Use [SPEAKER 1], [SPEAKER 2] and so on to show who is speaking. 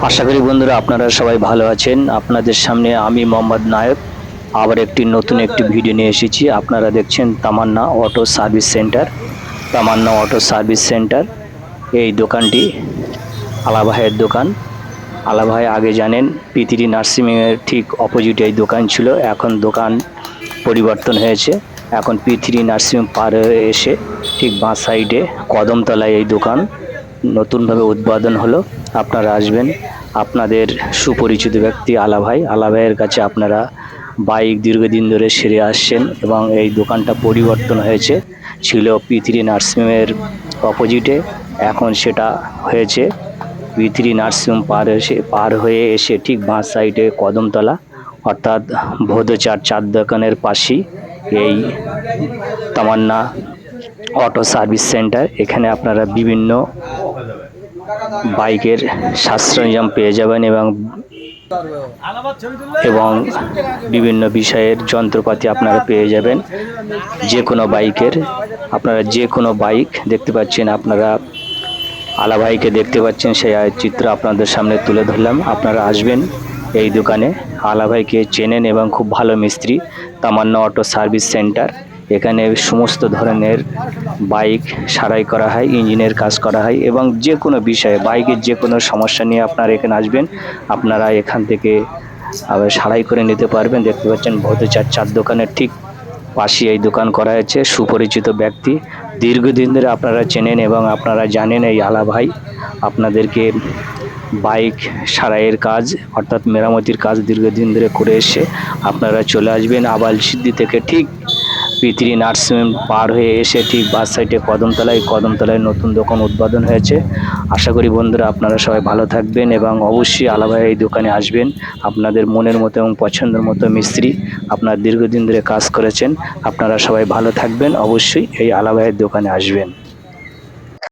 [SPEAKER 1] আশা করি বন্ধুরা আপনারা সবাই ভালো আছেন। আপনাদের সামনে আমি মোহাম্মদ নায়েক আবার নতুন একটি ভিডিও নিয়ে এসেছি। আপনারা দেখছেন তামান্না অটো সার্ভিস সেন্টার। তামান্না অটো সার্ভিস সেন্টার, এই দোকানটি আলা ভাইয়ের দোকান। আলা ভাই আগে জানেন পৃথিবী নার্সিংয়ের ঠিক অপোজিটে এই দোকান ছিল, এখন দোকান পরিবর্তন হয়েছে। এখন পৃথিবী নার্সিং পার হয়ে এসে ঠিক বাঁ সাইডে কদমতলায় এই দোকান নতুনভাবে উদ্বোধন হলো। আপনারা আসবেন, আপনাদের সুপরিচিত ব্যক্তি আলা ভাই। আলা ভাইয়ের কাছে আপনারা বাইক দীর্ঘদিন ধরে সেরে আসছেন এবং এই দোকানটা পরিবর্তন হয়েছে। ছিল পৃথিবী নার্সিংয়ের অপোজিটে, এখন সেটা হয়েছে পৃথিবী নার্সিং পার হয়ে এসে ঠিক বাঁ সাইডে কদমতলা, অর্থাৎ চার দোকানের পাশেই এই তামান্না অটো সার্ভিস সেন্টার। এখানে আপনারা বিভিন্ন বাইকের সাশ্রয়জাম পেয়ে যাবেন এবং বিভিন্ন বিষয়ের যন্ত্রপাতি আপনারা পেয়ে যাবেন। যে কোনো বাইকের, আপনারা যে কোনো বাইক দেখতে পাচ্ছেন, আপনারা আলা ভাইকে দেখতে পাচ্ছেন, সেই চিত্র আপনাদের সামনে তুলে ধরলাম। আপনারা আসবেন এই দোকানে। আলা ভাইকে চেনেন এবং খুব ভালো মিস্ত্রি। তামান্না অটো সার্ভিস সেন্টার, এখানে সমস্ত ধরনের বাইক সারাই করা হয়, ইঞ্জিনের কাজ করা হয় এবং যে কোনো বিষয়ে বাইকের যে কোনো সমস্যা নিয়ে আপনারা এখানে আসবেন, আপনারা এখান থেকে আবার সারাই করে নিতে পারবেন। দেখতে পাচ্ছেন চার দোকানের ঠিক পাশে এই দোকান করা হয়েছে। সুপরিচিত ব্যক্তি, দীর্ঘদিন ধরে আপনারা চেনেন এবং আপনারা জানেন এই আলা ভাই আপনাদেরকে বাইক সারাইয়ের কাজ অর্থাৎ মেরামতির কাজ দীর্ঘদিন ধরে করে এসে আপনারা চলে আসবেন আবাল সিদ্ধি থেকে ঠিক পৃথিবী নার্সিং পার হয়ে এসে ঠিক বাস সাইডে কদমতলায় নতুন দোকান উদ্বোধন হয়েছে। আশা করি বন্ধুরা আপনারা সবাই ভালো থাকবেন এবং অবশ্যই আলা ভাই এই দোকানে আসবেন। আপনাদের মনের মতো এবং পছন্দের মতো মিস্ত্রি, আপনার দীর্ঘদিন ধরে কাজ করেছেন। আপনারা সবাই ভালো থাকবেন, অবশ্যই এই আলা ভাইয়ের দোকানে আসবেন।